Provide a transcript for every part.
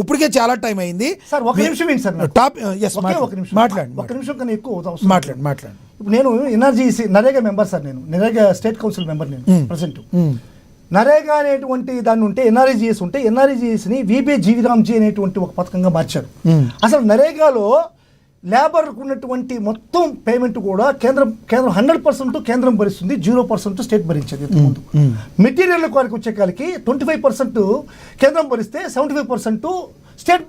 ఇప్పటికే చాలా టైం అయింది సార్. ఒక నిమిషం ఏంటి సార్, టాప్ మాట్లాడండి. ఒక నిమిషం కన్నా ఎక్కువ మాట్లాడండి. ఇప్పుడు నేను ఎన్ఆర్జీసీ నరేగా మెంబర్ సార్, నేను నరేగా స్టేట్ కౌన్సిల్ మెంబర్, నేను ప్రెసెంట్ నరేగా అనేటువంటి దాన్ని ఉంటే ఎన్ఆర్ఈజీఎస్ ఉంటే ఎన్ఆర్ఈజీఎస్ని విబి జీవిరామ్జీ అనేటువంటి ఒక పథకంగా మార్చారు. అసలు నరేగాలో లేబర్కు ఉన్నటువంటి మొత్తం పేమెంట్ కూడా కేంద్రం 100% కేంద్రం భరిస్తుంది, 0% స్టేట్ భరించేది ఇంతకుముందు. మెటీరియల్ వారికి వచ్చేకాలకి 25% కేంద్రం భరిస్తే 75% స్టేట్,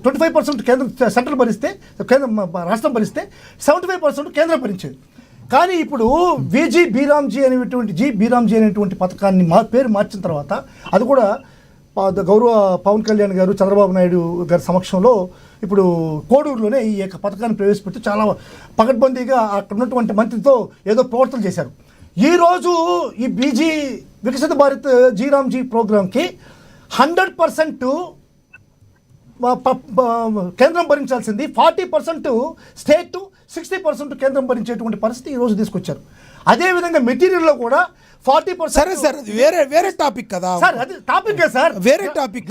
25% కేంద్రం సెంట్రల్ భరిస్తే, కేంద్రం రాష్ట్రం భరిస్తే 75% కేంద్రం భరించేది. కానీ ఇప్పుడు బీరామ్జీ అనేటువంటి పథకాన్ని పేరు మార్చిన తర్వాత అది కూడా గౌరవ పవన్ కళ్యాణ్ గారు, చంద్రబాబు నాయుడు గారి సమక్షంలో ఇప్పుడు కోడూరులోనే ఈ యొక్క పథకాన్ని ప్రవేశపెట్టి చాలా పకడ్బందీగా అక్కడ ఉన్నటువంటి మంత్రితో ఏదో ప్రవర్తన చేశారు. ఈరోజు ఈ వికసిత భారత్ జీరామ్జీ ప్రోగ్రాంకి 100% కేంద్రం భరించాల్సింది, 40% స్టేట్, 60% కేంద్రం భరించేటువంటి పరిస్థితి ఈరోజు తీసుకొచ్చారు. అదేవిధంగా మెటీరియల్లో కూడా 40%. సరే సార్, వేరే టాపిక్ కదా సార్, అది టాపిక్ సార్, వేరే టాపిక్.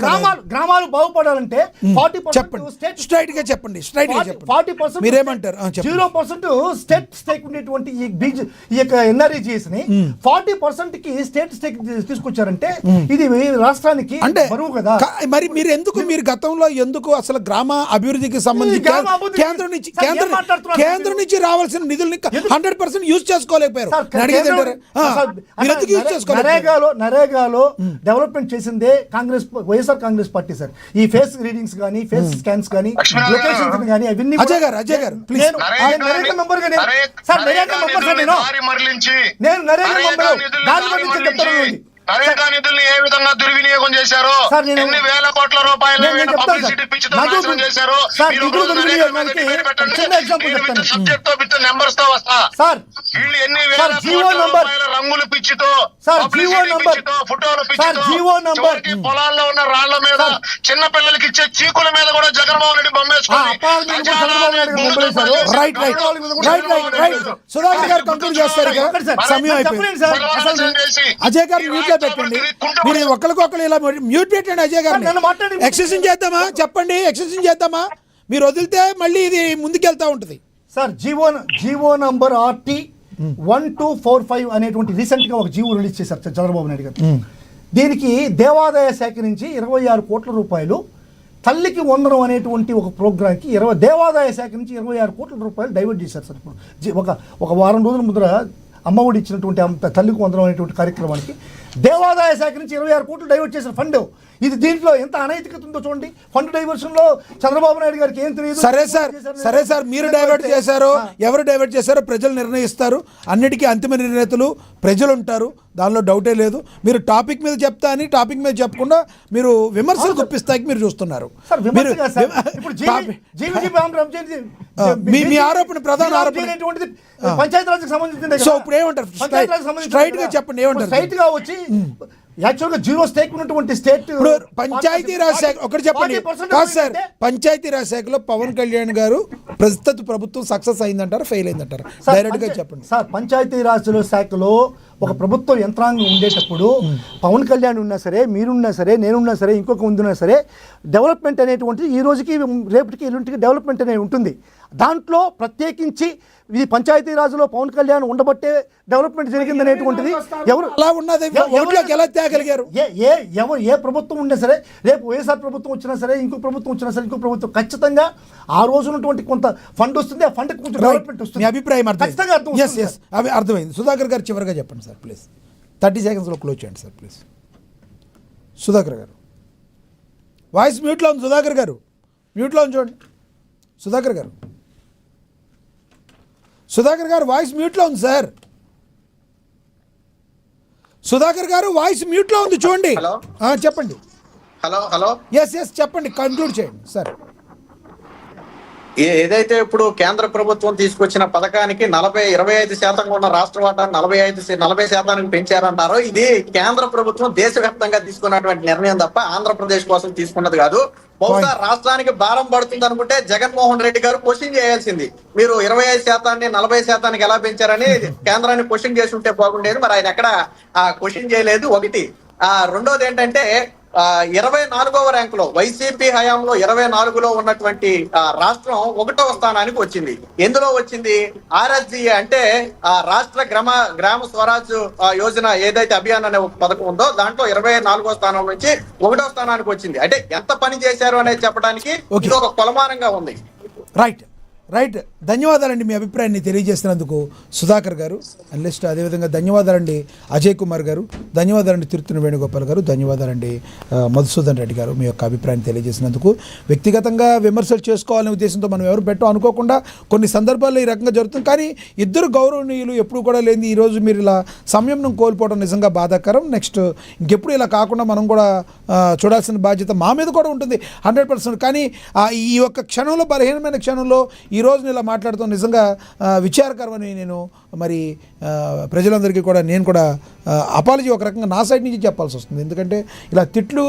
గ్రామాలు బాగుపడాలంటే 40% స్ట్రైట్ గా చెప్పండి. 40% మీరేమంటారు? 0% స్టేట్ స్టేక్ ఉండేటువంటి ఈ యొక్క ఎన్ఆర్ఈజీఎస్ ని 40% కి స్టేట్ స్టేక్ తీసుకొచ్చారంటే ఇది రాష్ట్రానికి అంటే బరువు కదా. మరి మీరు గతంలో ఎందుకు అసలు గ్రామ అభివృద్ధికి సంబంధించి కేంద్రం నుంచి రావాల్సిన నిధుల్ని 100% యూజ్ చేసుకోలేకపోయారు. నరేగాలో డెవలప్మెంట్ చేసిందే వైఎస్ఆర్ కాంగ్రెస్ పార్టీ సార్. ఈ ఫేస్ రీడింగ్స్ కానీ, ఫేస్ స్కాన్స్ కానీ, లొకేషన్స్ కానీ అవన్నీ అజయ్ గారు ప్లీజ్. నరేగా మెంబర్ గా నేను నరేగా మెంబర్ నరేగా నిధుల్ని ఏ విధంగా దుర్వినియోగం చేశారో, ఎన్ని వేల కోట్ల రూపాయలు పబ్లిసిటీ పిచ్చితో నాశనం చేశారో, సబ్జెక్ట్ తో విత్ నెంబర్స్ తో వస్తా. వీళ్ళు ఎన్ని వేల కోట్ల రూపాయల రంగుల పిచ్చితో, ఫోటోల పిచ్చితో, పొలాల్లో ఉన్న రాళ్ల మీద, చిన్న పిల్లలకి ఇచ్చే చీకుల మీద కూడా జగన్మోహన్ రెడ్డి బొమ్మేసుకొని సుధాకర్ గారు కంక్లూడ్ చేస్తారు. సమయం అయిపోయింది. అజయ్ గారు పెట్టండి. మీరు ఒకరికొకరు ఇలా మ్యూట్ పెట్టండి. అజయ్ గారు ఎక్సెషన్ చేద్దామా? చెప్పండి, ఎక్సెషన్ చేద్దామా? మీరు వదిలితే మళ్ళీ ఇది ముందుకెళ్తా ఉంటుంది సార్. జీవో నంబర్ RT 1245 అనేటువంటి రీసెంట్ గా ఒక జీవో రిలీజ్ చేశారు చంద్రబాబు నాయుడు గారు. దీనికి దేవాదాయ శాఖ నుంచి 26 కోట్ల రూపాయలు, తల్లికి వందనం అనేటువంటి ఒక ప్రోగ్రాంకి దేవాదాయ శాఖ నుంచి 26 కోట్ల రూపాయలు డైవర్ట్ చేశారు సార్. ఇప్పుడు ఒక వారం రోజుల ముందర అమ్మఒడి ఇచ్చినటువంటి తల్లికి వందనం అనేటువంటి కార్యక్రమానికి దేవాదాయ శాఖ నుంచి 26 కోట్లు డైవర్ట్ చేసిన ఫండ్. ఇది దీంట్లో ఎంత అనైతికత ఉందో చూడండి. ఫండ్ డైవర్షన్ లో చంద్రబాబు నాయుడు గారికి ఏం తెలియదు. సరే సార్, మీరు డైవర్ట్ చేశారో ఎవరు డైవర్ట్ చేశారో ప్రజలు నిర్ణయిస్తారు. అన్నిటికీ అంతిమ నిర్ణేతలు ప్రజలు ఉంటారు, దానిలో డౌటే లేదు. మీరు టాపిక్ మీద చెప్తా అని టాపిక్ మీద చెప్పకుండా మీరు విమర్శలు గుప్పిస్తాకి మీరు చూస్తున్నారు. మీ ఆరోపణ, ప్రధాన ఆరోపణ పంచాయతీరాజ్కి సంబంధించింది. సో ఇప్పుడు ఏమంటారు? స్ట్రైట్ గా చెప్పండి, ఏమంటారు? స్ట్రైట్ గా వచ్చి యాక్చువల్గా 0 స్టేక్ ఉన్నటువంటి స్టేట్ పంచాయతీరాజ్ శాఖ ఒకటి చెప్పండి. కాదు సార్, పంచాయతీరాజ్ శాఖలో పవన్ కళ్యాణ్ గారు ప్రస్తుత ప్రభుత్వం సక్సెస్ అయిందంటారా, ఫెయిల్ అయిందంటారా? డైరెక్ట్ గా చెప్పండి సార్. పంచాయతీరాజ్ శాఖలో ఒక ప్రభుత్వ యంత్రాంగం ఉండేటప్పుడు పవన్ కళ్యాణ్ ఉన్నా సరే, మీరున్నా సరే, నేనున్నా సరే, ఇంకొక ముందున్నా సరే, డెవలప్మెంట్ అనేటువంటిది ఈ రోజుకి రేపటికి ఎల్లుంటికి డెవలప్మెంట్ అనేది ఉంటుంది. దాంట్లో ప్రత్యేకించి ఇది పంచాయతీరాజ్లో పవన్ కళ్యాణ్ ఉండబట్టే డెవలప్మెంట్ జరిగిందనేటువంటిది ఎవరు అలా ఉన్నది ఎలా తేగలిగారు? ఏ ప్రభుత్వం ఉన్నా సరే, రేపు వైఎస్ఆర్ ప్రభుత్వం వచ్చినా సరే, ఇంకో ప్రభుత్వం వచ్చినా సరే, ఇంకో ప్రభుత్వం ఖచ్చితంగా ఆ రోజు ఉన్నటువంటి కొంత ఫండ్ వస్తుంది. ఆ ఫండ్ కొంచెం డెవలప్మెంట్ వస్తుంది. మీ అభిప్రాయం అర్థమైంది. సుధాకర్ గారు చివరిగా చెప్పండి సార్ ప్లీజ్. 30 secondsలో క్లోజ్ చేయండి సార్ ప్లీజ్. సుధాకర్ గారు వాయిస్ మ్యూట్లో ఉంది. సుధాకర్ గారు మ్యూట్లో ఉంది చూడండి. సుధాకర్ గారు వాయిస్ మ్యూట్లో ఉంది సార్. సుధాకర్ గారు వాయిస్ మ్యూట్లో ఉంది చూడండి. చెప్పండి. హలో ఎస్ చెప్పండి, కంక్లూడ్ చేయండి సార్. ఏదైతే ఇప్పుడు కేంద్ర ప్రభుత్వం తీసుకొచ్చిన పథకానికి 25% ఉన్న రాష్ట్ర వాటాను 40% పెంచారంటారో, ఇది కేంద్ర ప్రభుత్వం దేశవ్యాప్తంగా తీసుకున్నటువంటి నిర్ణయం తప్ప ఆంధ్రప్రదేశ్ కోసం తీసుకున్నది కాదు. బహుశా రాష్ట్రానికి భారం పడుతుంది అనుకుంటే జగన్మోహన్ రెడ్డి గారు క్వశ్చన్ చేయాల్సింది. మీరు 25%ని 40% ఎలా పెంచారని కేంద్రాన్ని క్వశ్చన్ చేసి ఉంటే బాగుండేది. మరి ఆయన ఎక్కడ క్వశ్చన్ చేయలేదు. ఒకటి. రెండోది ఏంటంటే 24వ ర్యాంకులో వైసీపీ హయాంలో 24లో ఉన్నటువంటి రాష్ట్రం 1వ స్థానానికి వచ్చింది. ఎందులో వచ్చింది? RSGA అంటే రాష్ట్ర గ్రామ స్వరాజ్ యోజన ఏదైతే అభియాన్ అనే ఒక పథకం ఉందో దాంట్లో 24వ స్థానం నుంచి 1వ స్థానానికి వచ్చింది. అంటే ఎంత పని చేశారు అనేది చెప్పడానికి ఇది ఒక కొలమానంగా ఉంది. రైట్ ధన్యవాదాలండి మీ అభిప్రాయాన్ని తెలియజేస్తున్నందుకు సుధాకర్ గారు అనలిస్ట్. అదేవిధంగా ధన్యవాదాలండి అజయ్ కుమార్ గారు, ధన్యవాదాలండి తిరుత్తూరి వేణుగోపాల్ గారు, ధన్యవాదాలండి మధుసూదన్ రెడ్డి గారు మీ యొక్క అభిప్రాయాన్ని తెలియజేసినందుకు. వ్యక్తిగతంగా విమర్శలు చేసుకోవాలనే ఉద్దేశంతో మనం ఎవరు పెట్టో అనుకోకుండా కొన్ని సందర్భాల్లో ఈ రకంగా జరుగుతుంది. కానీ ఇద్దరు గౌరవనీయులు ఎప్పుడు కూడా లేని ఈరోజు మీరు ఇలా సంయమనం కోల్పోవడం నిజంగా బాధాకరం. నెక్స్ట్ ఇంకెప్పుడు ఇలా కాకుండా మనం కూడా చూడాల్సిన బాధ్యత మా మీద కూడా ఉంటుంది 100%. కానీ ఈ యొక్క క్షణంలో, బలహీనమైన క్షణంలో ఈ రోజున ఇలా మాట్లాడుతాం నిజంగా విచారకరమని నేను మరి ప్రజలందరికీ కూడా నేను కూడా అపాలజీ ఒక రకంగా నా సైడ్ నుంచి చెప్పాల్సి వస్తుంది. ఎందుకంటే ఇలా తిట్లు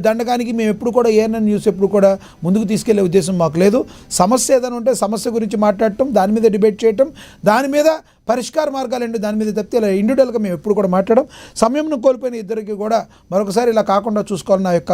దండకానికి మేము ఎప్పుడు కూడా ఏఎన్ఎన్ న్యూస్ ఎప్పుడు కూడా ముందుకు తీసుకెళ్లే ఉద్దేశం మాకు లేదు. సమస్య ఏదైనా ఉంటే సమస్య గురించి మాట్లాడటం, దాని మీద డిబేట్ చేయటం, దాని మీద పరిష్కార మార్గాలు ఏంటి దాని మీద తప్పితే ఇలా ఇండివిజువల్గా మేము ఎప్పుడు కూడా మాట్లాడడం. సమయంను కోల్పోయిన ఇద్దరికి కూడా మరొకసారి ఇలా కాకుండా చూసుకోవాలని నా యొక్క